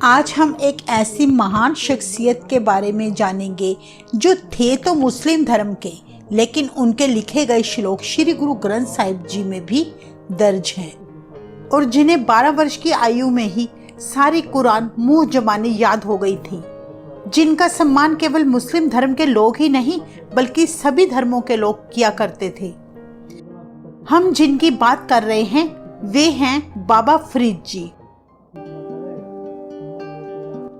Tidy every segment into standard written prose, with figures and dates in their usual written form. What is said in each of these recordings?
आज हम एक ऐसी महान शख्सियत के बारे में जानेंगे जो थे तो मुस्लिम धर्म के, लेकिन उनके लिखे गए श्लोक श्री गुरु ग्रंथ साहिब जी में भी दर्ज हैं और जिन्हें 12 वर्ष की आयु में ही सारी कुरान मुंह जबानी याद हो गई थी, जिनका सम्मान केवल मुस्लिम धर्म के लोग ही नहीं बल्कि सभी धर्मों के लोग किया करते थे। हम जिनकी बात कर रहे हैं वे हैं बाबा फरीद जी।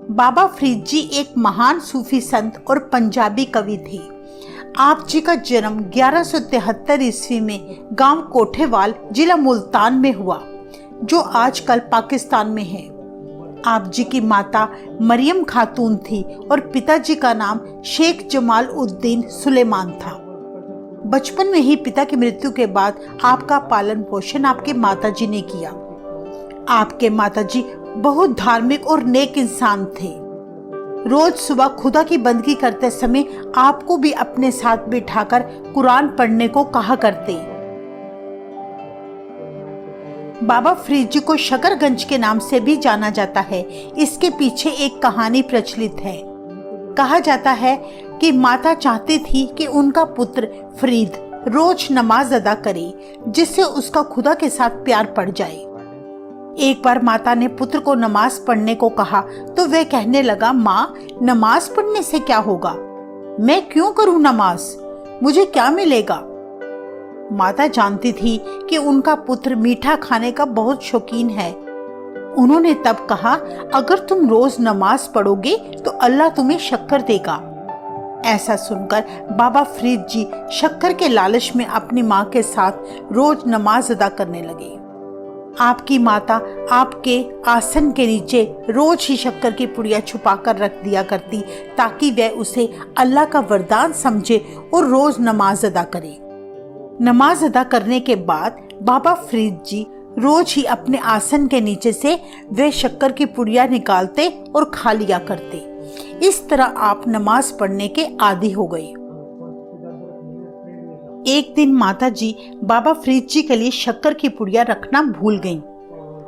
बाबा फरीद जी एक महान सूफी संत और पंजाबी कवि थे। आप जी का जन्म 1173 ईस्वी में गांव कोठेवाल जिला मुल्तान में हुआ, जो आजकल पाकिस्तान में है। आप जी की माता मरियम खातून थी और पिताजी का नाम शेख जमाल उद्दीन सुलेमान था। बचपन में ही पिता की मृत्यु के बाद आपका पालन पोषण आपके माताजी ने किया। आपके माताजी बहुत धार्मिक और नेक इंसान थे। रोज सुबह खुदा की बंदगी करते समय आपको भी अपने साथ बिठाकर कुरान पढ़ने को कहा करते। बाबा फरीद जी को शकरगंज के नाम से भी जाना जाता है। इसके पीछे एक कहानी प्रचलित है। कहा जाता है कि माता चाहती थी कि उनका पुत्र फरीद रोज नमाज अदा करे, जिससे उसका खुदा के साथ प्यार पड़ जाए। एक बार माता ने पुत्र को नमाज पढ़ने को कहा तो वह कहने लगा, माँ, नमाज पढ़ने से क्या होगा? मैं क्यों करूं नमाज? मुझे क्या मिलेगा? माता जानती थी कि उनका पुत्र मीठा खाने का बहुत शौकीन है। उन्होंने तब कहा, अगर तुम रोज नमाज पढ़ोगे तो अल्लाह तुम्हें शक्कर देगा। ऐसा सुनकर बाबा फरीद जी शक्कर के लालच में अपनी माँ के साथ रोज नमाज अदा करने लगे। आपकी माता आपके आसन के नीचे रोज ही शक्कर की पुड़िया छुपा कर रख दिया करती, ताकि वह उसे अल्लाह का वरदान समझे और रोज नमाज अदा करे। नमाज अदा करने के बाद बाबा फरीद जी रोज ही अपने आसन के नीचे से वे शक्कर की पुड़िया निकालते और खा लिया करते। इस तरह आप नमाज पढ़ने के आदी हो गए। एक दिन माताजी बाबा फरीद जी के लिए शक्कर की पुड़िया रखना भूल गईं।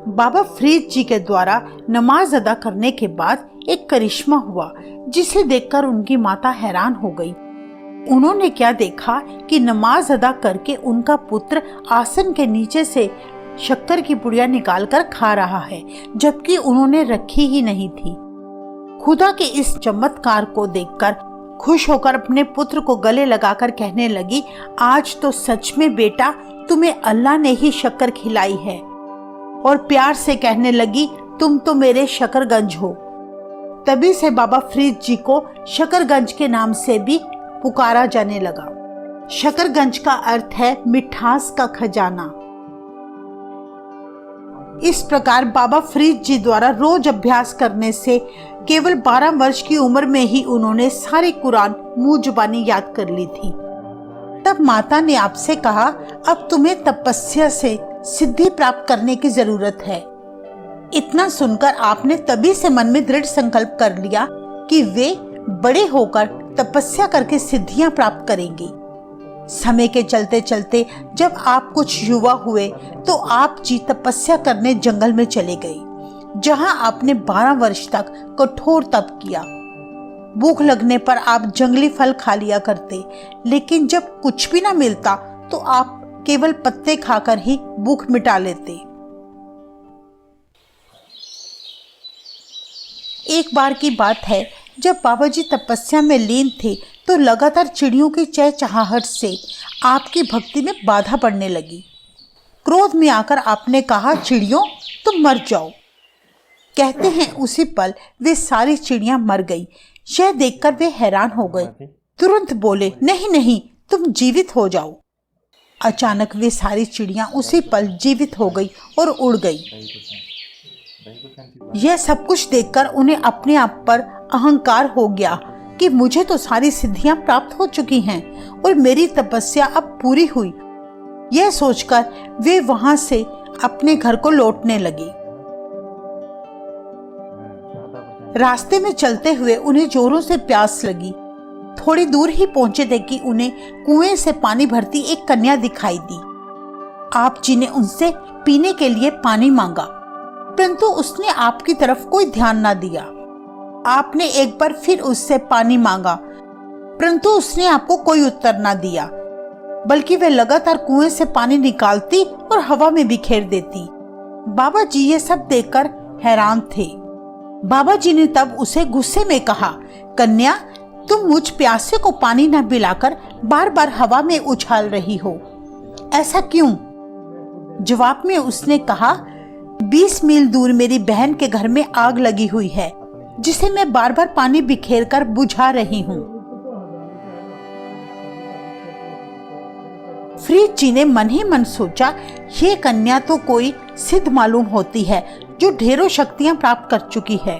बाबा फरीद जी के द्वारा नमाज अदा करने के बाद एक करिश्मा हुआ, जिसे देखकर उनकी माता हैरान हो गई। उन्होंने क्या देखा कि नमाज अदा करके उनका पुत्र आसन के नीचे से शक्कर की पुड़िया निकालकर खा रहा है, जबकि उन्होंने रखी ही नहीं थी। खुदा के इस चमत्कार को देखकर खुश होकर अपने पुत्र को गले लगाकर कहने लगी, आज तो सच में बेटा तुम्हें अल्लाह ने ही शक्कर खिलाई है। और प्यार से कहने लगी, तुम तो मेरे शकरगंज हो। तभी से बाबा फरीद जी को शकरगंज के नाम से भी पुकारा जाने लगा। शकरगंज का अर्थ है मिठास का खजाना। इस प्रकार बाबा फरीद जी द्वारा रोज अभ्यास करने से केवल 12 वर्ष की उम्र में ही उन्होंने सारी कुरान मुंह जुबानी याद कर ली थी। तब माता ने आपसे कहा, अब तुम्हें तपस्या से सिद्धि प्राप्त करने की जरूरत है। इतना सुनकर आपने तभी से मन में दृढ़ संकल्प कर लिया कि वे बड़े होकर तपस्या करके सिद्धियां प्राप्त करेंगे। समय के चलते चलते जब आप कुछ युवा हुए तो आप जी तपस्या करने जंगल में चले गए, जहां आपने 12 वर्ष तक कठोर तप किया। भूख लगने पर आप जंगली फल खा लिया करते, लेकिन जब कुछ भी ना मिलता तो आप केवल पत्ते खाकर ही भूख मिटा लेते। एक बार की बात है, जब बाबा जी तपस्या में लीन थे तो लगातार चिड़ियों की चहचहाहट से आपकी भक्ति में बाधा पड़ने लगी। क्रोध में आकर आपने कहा, चिड़ियों तुम मर जाओ। कहते हैं उसी पल वे सारी चिड़ियां मर गई। यह देखकर वे हैरान हो गए। तुरंत बोले, नहीं नहीं, तुम जीवित हो जाओ। अचानक वे सारी चिड़ियां उसी पल जीवित हो गई और उड़ गई। यह सब कुछ देखकर उन्हें अपने आप पर अहंकार हो गया कि मुझे तो सारी सिद्धियां प्राप्त हो चुकी हैं और मेरी तपस्या अब पूरी हुई। यह सोचकर वे वहां से अपने घर को लौटने लगे। रास्ते में चलते हुए उन्हें जोरों से प्यास लगी। थोड़ी दूर ही पहुंचे थे कि उन्हें कुएं से पानी भरती एक कन्या दिखाई दी। आप जी ने उनसे पीने के लिए पानी मांगा। परंतु उसने आपकी तरफ कोई ध्यान ना दिया। आपने एक बार फिर उससे पानी मांगा, परंतु उसने आपको कोई उत्तर ना दिया, बल्कि वह लगातार कुएं से पानी निकालती और हवा में बिखेर देती। बाबा जी ये सब देखकर हैरान थे। बाबा जी ने तब उसे गुस्से में कहा, कन्या, तुम मुझ प्यासे को पानी न पिलाकर बार बार हवा में उछाल रही हो, ऐसा क्यों? जवाब में उसने कहा, 20 मील दूर मेरी बहन के घर में आग लगी हुई है, जिसे मैं बार बार पानी बिखेर कर बुझा रही हूँ। फ्रीज जी ने मन ही मन सोचा, ये कन्या तो कोई सिद्ध मालूम होती है जो ढेरों शक्तियां प्राप्त कर चुकी है।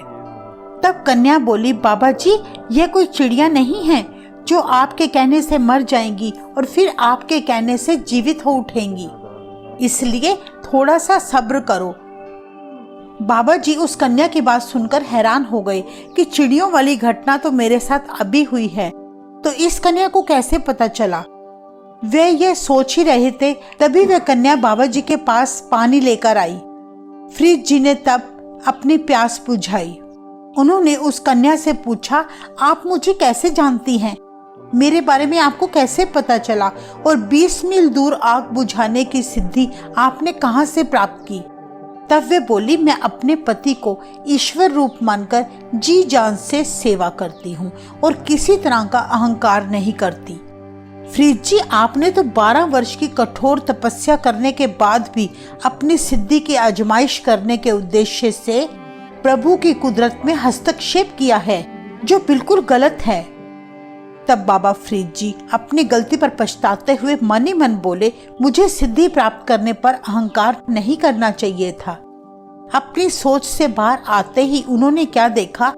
तब कन्या बोली, बाबा जी, ये कोई चिड़िया नहीं है जो आपके कहने से मर जाएंगी और फिर आपके कहने से जीवित हो उठेंगी, इसलिए थोड़ा सा सब्र करो। बाबा जी उस कन्या की बात सुनकर हैरान हो गए कि चिड़ियों वाली घटना तो मेरे साथ अभी हुई है, तो इस कन्या को कैसे पता चला? वे ये सोच ही रहे थे, तभी वह कन्या बाबा जी के पास पानी लेकर आई। फ्रीज जी ने तब अपनी प्यास बुझाई। उन्होंने उस कन्या से पूछा, आप मुझे कैसे जानती हैं? मेरे बारे में आपको कैसे पता चला? और 20 मील दूर आग बुझाने की सिद्धि आपने कहां से प्राप्त की? तब वे बोली, मैं अपने पति को ईश्वर रूप मानकर जी जान से सेवा करती हूँ और किसी तरह का अहंकार नहीं करती। फ्रीज जी, आपने तो 12 वर्ष की कठोर तपस्या करने के बाद भी अपनी सिद्धि की आजमाइश करने के उद्देश्य से प्रभु की कुदरत में हस्तक्षेप किया है, जो बिल्कुल गलत है। तब बाबा फ्रीज जी अपनी गलती पर पछताते हुए मन ही मन बोले, मुझे सिद्धि प्राप्त करने पर अहंकार नहीं करना चाहिए था। अपनी सोच से बाहर आते ही उन्होंने क्या देखा,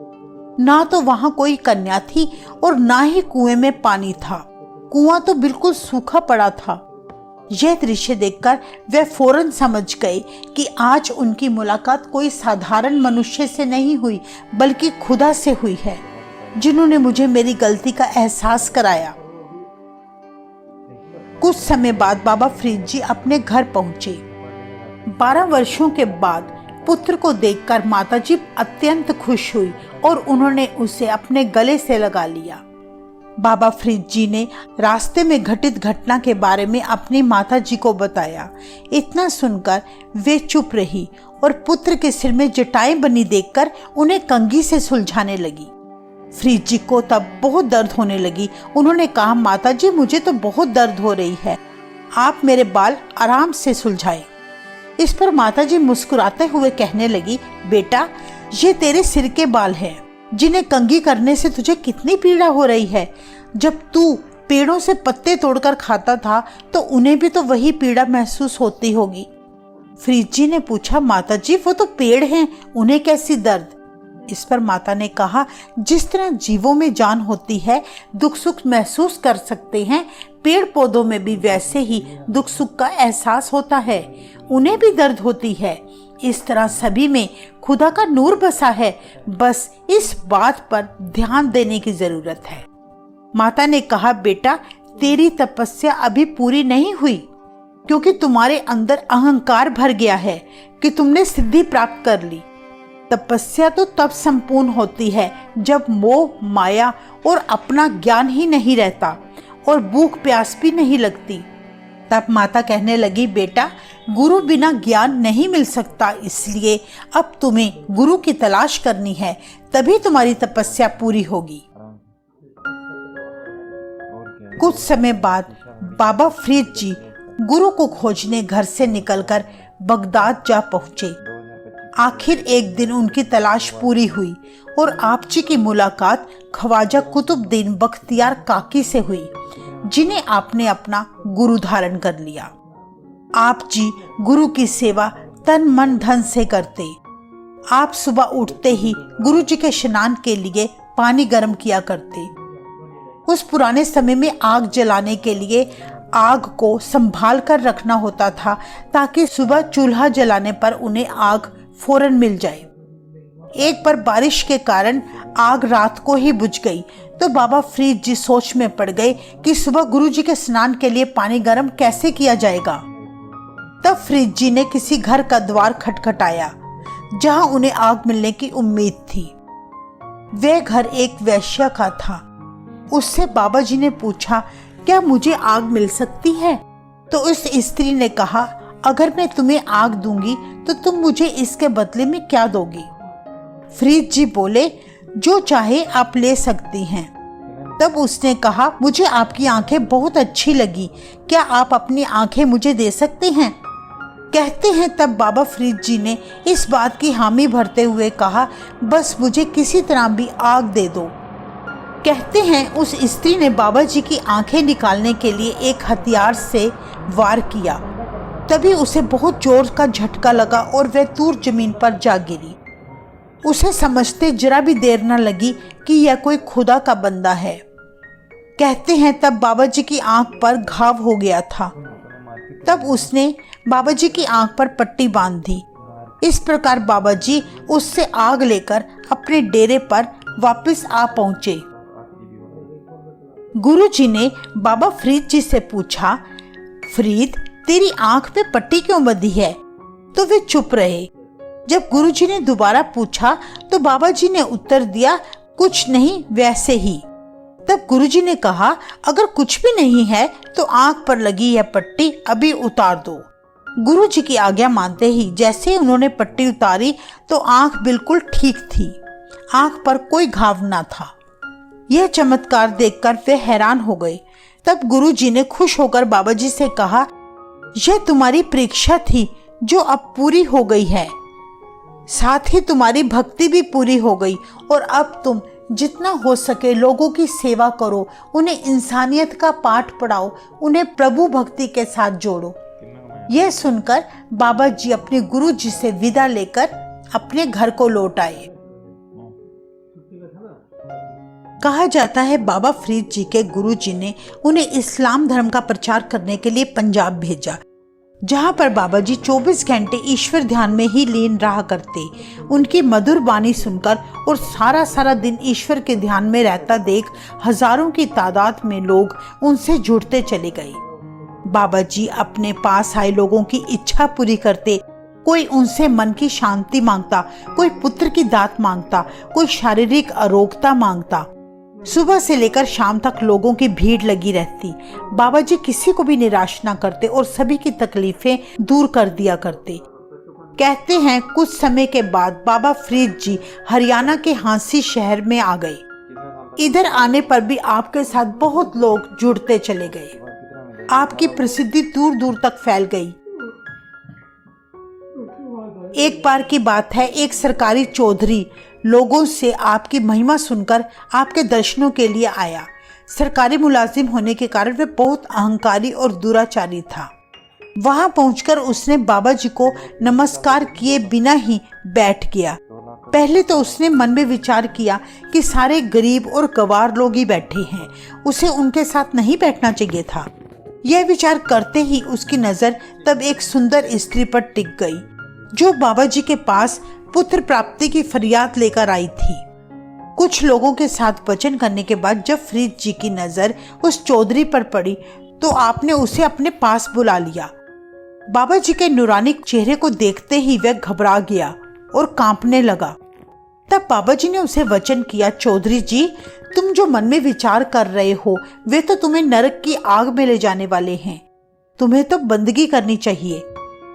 ना तो वहां कोई कन्या थी और ना ही कुएं में पानी था। कुआं तो बिल्कुल सूखा पड़ा था। यह दृश्य देखकर वे फौरन समझ गए कि आज उनकी मुलाकात कोई साधारण मनुष्य से नहीं हुई, बल्कि खुदा से हुई है, जिन्होंने मुझे मेरी गलती का एहसास कराया। कुछ समय बाद बाबा फ्रीज जी अपने घर पहुंचे। 12 वर्षों के बाद पुत्र को देखकर माताजी अत्यंत खुश हुई और उन्होंने उसे अपने गले से लगा लिया। बाबा फ्रीज जी ने रास्ते में घटित घटना के बारे में अपनी माताजी को बताया। इतना सुनकर वे चुप रही और पुत्र के सिर में जटाएं बनी देखकर उन्हें कंघी से सुलझाने लगी। फ्रीज जी को तब बहुत दर्द होने लगी। उन्होंने कहा, माताजी, मुझे तो बहुत दर्द हो रही है, आप मेरे बाल आराम से सुलझाएं। इस पर माताजी मुस्कुराते हुए कहने लगी, बेटा, ये तेरे सिर के बाल हैं, जिन्हें कंघी करने से तुझे कितनी पीड़ा हो रही है। जब तू पेड़ों से पत्ते तोड़कर खाता था तो उन्हें भी तो वही पीड़ा महसूस होती होगी। फ्रीज जी ने पूछा, माताजी, वो तो पेड़ हैं, उन्हें कैसी दर्द? इस पर माता ने कहा, जिस तरह जीवों में जान होती है, दुख सुख महसूस कर सकते हैं, पेड़ पौधों में भी वैसे ही दुख सुख का एहसास होता है, उन्हें भी दर्द होती है। इस तरह सभी में खुदा का नूर बसा है, बस इस बात पर ध्यान देने की जरूरत है। माता ने कहा, बेटा, तेरी तपस्या अभी पूरी नहीं हुई, क्योंकि तुम्हारे अंदर अहंकार भर गया है कि तुमने सिद्धि प्राप्त कर ली। तपस्या तो तब संपूर्ण होती है जब मोह, माया और अपना ज्ञान ही नहीं रहता और भूख प्यास भी नहीं लगती। तब माता कहने लगी, बेटा, गुरु बिना ज्ञान नहीं मिल सकता, इसलिए अब तुम्हें गुरु की तलाश करनी है, तभी तुम्हारी तपस्या पूरी होगी। कुछ समय बाद बाबा फ्रीज जी गुरु को खोजने घर से निकलकर बगदाद जा पहुंचे। आखिर एक दिन उनकी तलाश पूरी हुई और आप जी की मुलाकात ख्वाजा कुतुबुद्दीन बख्तियार काकी से हुई, जिन्हें आपने अपना गुरु धारण कर लिया। आप जी गुरु की सेवा तन मन धन से करते। आप सुबह उठते ही गुरु जी के स्नान के लिए पानी गर्म किया करते। उस पुराने समय में आग जलाने के लिए आग को संभाल कर रखना होता था, ताकि सुबह चूल्हा जलाने पर उन्हें आग फौरन मिल जाए। एक बार बारिश के कारण आग रात को ही बुझ गई, तो बाबा फ्रीज जी सोच में पड़ गए कि सुबह गुरु जी के स्नान के लिए पानी गर्म कैसे किया जाएगा। तब फ्रीज जी ने किसी घर का द्वार खटखटाया। जहां उन्हें आग मिलने की उम्मीद थी। वह घर एक वैश्या का था। उससे बाबा जी ने पूछा, क्या मुझे आग मिल सकती है? तो उस स्त्री ने कहा, अगर मैं तुम्हें आग दूंगी तो तुम मुझे इसके बदले में क्या दोगी? फरीद जी बोले, जो चाहे आप ले सकती हैं। तब उसने कहा, मुझे आपकी आंखें बहुत अच्छी लगी, क्या आप अपनी आंखें मुझे दे सकते हैं? कहते हैं तब बाबा फरीद जी ने इस बात की हामी भरते हुए कहा, बस मुझे किसी तरह भी आग दे दो। कहते हैं उस स्त्री ने बाबा जी की आंखें निकालने के लिए एक हथियार से वार किया। तभी उसे बहुत जोर का झटका लगा और वह दूर जमीन पर जा गिरी। उसे समझते जरा भी देर न लगी कि यह कोई खुदा का बंदा है। कहते हैं तब बाबा जी की आंख पर घाव हो गया था। तब उसने बाबा जी की आंख पर पट्टी बांध दी। इस प्रकार बाबा जी उससे आग लेकर अपने डेरे पर वापस आ पहुंचे। गुरु जी ने बाबा फरीद जी से पूछा, फरीद, तेरी आंख पे पट्टी क्यों बंधी है? तो वे चुप रहे। जब गुरु जी ने दोबारा पूछा तो बाबा जी ने उत्तर दिया, कुछ नहीं, वैसे ही। तब गुरुजी ने कहा, अगर कुछ भी नहीं है तो आंख पर लगी यह पट्टी अभी उतार दो। गुरुजी की आज्ञा मानते ही जैसे उन्होंने पट्टी उतारी तो आंख बिल्कुल ठीक थी। आंख पर कोई घाव ना था। यह चमत्कार देखकर वे हैरान हो गए। तब गुरुजी ने खुश होकर बाबा जी से कहा, यह तुम्हारी परीक्षा थी जो अब पूरी हो गई है। साथ ही तुम्हारी भक्ति भी पूरी हो गई और अब तुम जितना हो सके लोगों की सेवा करो, उन्हें इंसानियत का पाठ पढ़ाओ, उन्हें प्रभु भक्ति के साथ जोड़ो। यह सुनकर बाबा जी अपने गुरु जी से विदा लेकर अपने घर को लौट आए। कहा जाता है बाबा फरीद जी के गुरु जी ने उन्हें इस्लाम धर्म का प्रचार करने के लिए पंजाब भेजा, जहां पर बाबा जी 24 घंटे ईश्वर ध्यान में ही लीन रहा करते। उनकी मधुर वाणी सुनकर और सारा दिन ईश्वर के ध्यान में रहता देख हजारों की तादाद में लोग उनसे जुड़ते चले गए। बाबा जी अपने पास आए लोगों की इच्छा पूरी करते। कोई उनसे मन की शांति मांगता, कोई पुत्र की दात मांगता, कोई शारीरिक अरोगता मांगता। सुबह से लेकर शाम तक लोगों की भीड़ लगी रहती। बाबा जी किसी को भी निराश ना करते और सभी की तकलीफें दूर कर दिया करते। कहते हैं कुछ समय के बाद बाबा फरीद जी हरियाणा के हांसी शहर में आ गए। इधर आने पर भी आपके साथ बहुत लोग जुड़ते चले गए। आपकी प्रसिद्धि दूर दूर तक फैल गई। एक बार की बात है, एक सरकारी चौधरी लोगों से आपकी महिमा सुनकर आपके दर्शनों के लिए आया। सरकारी मुलाजिम होने के कारण वह बहुत अहंकारी और दुराचारी था। वहां पहुंचकर उसने बाबा जी को नमस्कार किए बिना ही बैठ गया। पहले तो उसने मन में विचार किया कि सारे गरीब और गवार लोग ही बैठे हैं, उसे उनके साथ नहीं बैठना चाहिए था। यह विचार करते ही उसकी नजर तब एक सुंदर स्त्री पर टिक गई, जो बाबा जी के पास पुत्र प्राप्ति की फरियाद लेकर आई थी। कुछ लोगों के साथ वचन करने के बाद जब फरीद जी की नजर उस चौधरी पर पड़ी तो आपने उसे अपने पास बुला लिया। बाबा जी के नूरानी चेहरे को देखते ही वह घबरा गया और कांपने लगा। तब बाबा जी ने उसे वचन किया, चौधरी जी, तुम जो मन में विचार कर रहे हो वे तो तुम्हें नरक की आग में ले जाने वाले हैं। तुम्हें तो बंदगी करनी चाहिए।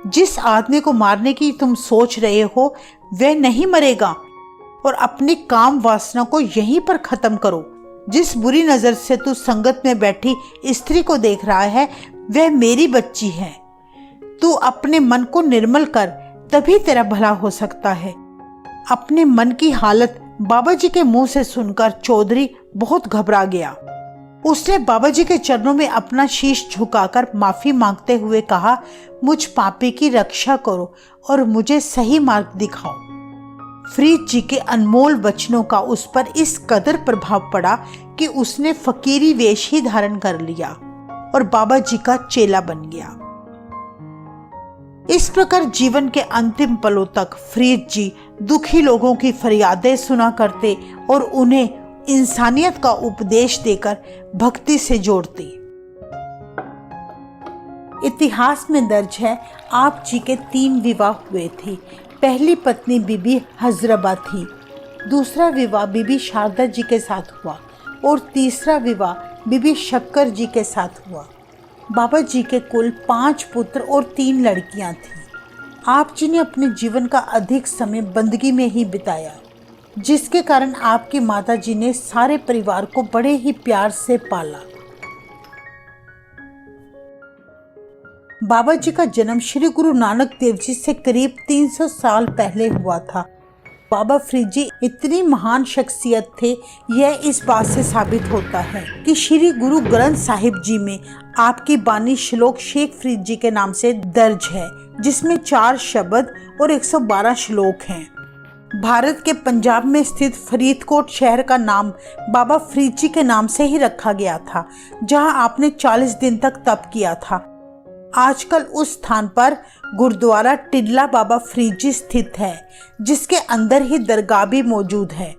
जिस आदमी को मारने की तुम सोच रहे हो वह नहीं मरेगा और अपनी काम वासना को यहीं पर खत्म करो। जिस बुरी नजर से तू संगत में बैठी स्त्री को देख रहा है वह मेरी बच्ची है। तू अपने मन को निर्मल कर, तभी तेरा भला हो सकता है। अपने मन की हालत बाबा जी के मुंह से सुनकर चौधरी बहुत घबरा गया। उसने बाबा जी के चरणों में अपना शीश झुकाकर माफी मांगते हुए कहा, मुझ पापी की रक्षा करो और मुझे सही मार्ग दिखाओ। फरीद जी के अनमोल वचनों का उस पर इस कदर प्रभाव पड़ा कि उसने फकीरी वेश ही धारण कर लिया और बाबा जी का चेला बन गया। इस प्रकार जीवन के अंतिम पलों तक फरीद जी दुखी लोगों की फरियादें सुना करते और उन्हें इंसानियत का उपदेश देकर भक्ति से जोड़ते। इतिहास में दर्ज है आप जी के 3 विवाह हुए थे। पहली पत्नी बीबी हजरबा थी, दूसरा विवाह बीबी शारदा जी के साथ हुआ और तीसरा विवाह बीबी शक्कर जी के साथ हुआ। बाबा जी के कुल 5 पुत्र और 3 लड़कियां थीं। आप जी ने अपने जीवन का अधिक समय बंदगी में ही बिताया, जिसके कारण आपकी माता जी ने सारे परिवार को बड़े ही प्यार से पाला। बाबा जी का जन्म श्री गुरु नानक देव जी से करीब 300 साल पहले हुआ था। बाबा फरीद जी इतनी महान शख्सियत थे, यह इस बात से साबित होता है कि श्री गुरु ग्रंथ साहिब जी में आपकी बानी श्लोक शेख फरीद जी के नाम से दर्ज है, जिसमें 4 शब्द और 112 श्लोक हैं। भारत के पंजाब में स्थित फरीदकोट शहर का नाम बाबा फरीद जी के नाम से ही रखा गया था, जहां आपने 40 दिन तक तप किया था। आजकल उस स्थान पर गुरुद्वारा टिल्ला बाबा फरीद जी स्थित है, जिसके अंदर ही दरगाह भी मौजूद है।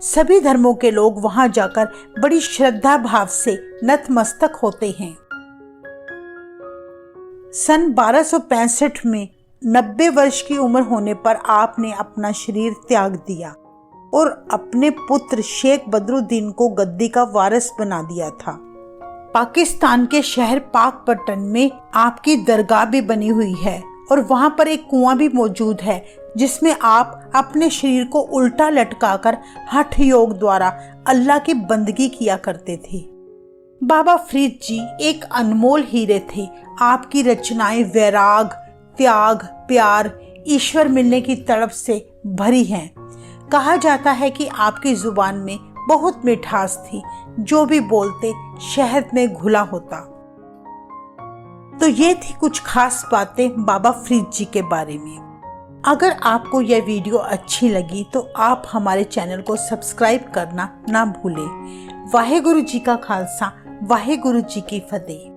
सभी धर्मों के लोग वहां जाकर बड़ी श्रद्धा भाव से नतमस्तक होते हैं। सन 1265 में 90 वर्ष की उम्र होने पर आपने अपना शरीर त्याग दिया और अपने पुत्र शेख बदरुद्दीन को गद्दी का वारिस बना दिया था। पाकिस्तान के शहर पाकपट्टन में आपकी दरगाह भी बनी हुई है और वहां पर एक कुआं भी मौजूद है, जिसमें आप अपने शरीर को उल्टा लटकाकर हठ योग द्वारा अल्लाह की बंदगी किया करते थे। बाबा फरीद जी एक अनमोल हीरे थे। आपकी रचनाएं वैराग, त्याग, प्यार, ईश्वर मिलने की तड़प से भरी हैं। कहा जाता है कि आपकी जुबान में बहुत मिठास थी, जो भी बोलते शहद में घुला होता। तो ये थी कुछ खास बातें बाबा फरीद जी के बारे में। अगर आपको यह वीडियो अच्छी लगी तो आप हमारे चैनल को सब्सक्राइब करना ना भूलें। वाहेगुरु जी का खालसा, वाहेगुरु जी की फतेह।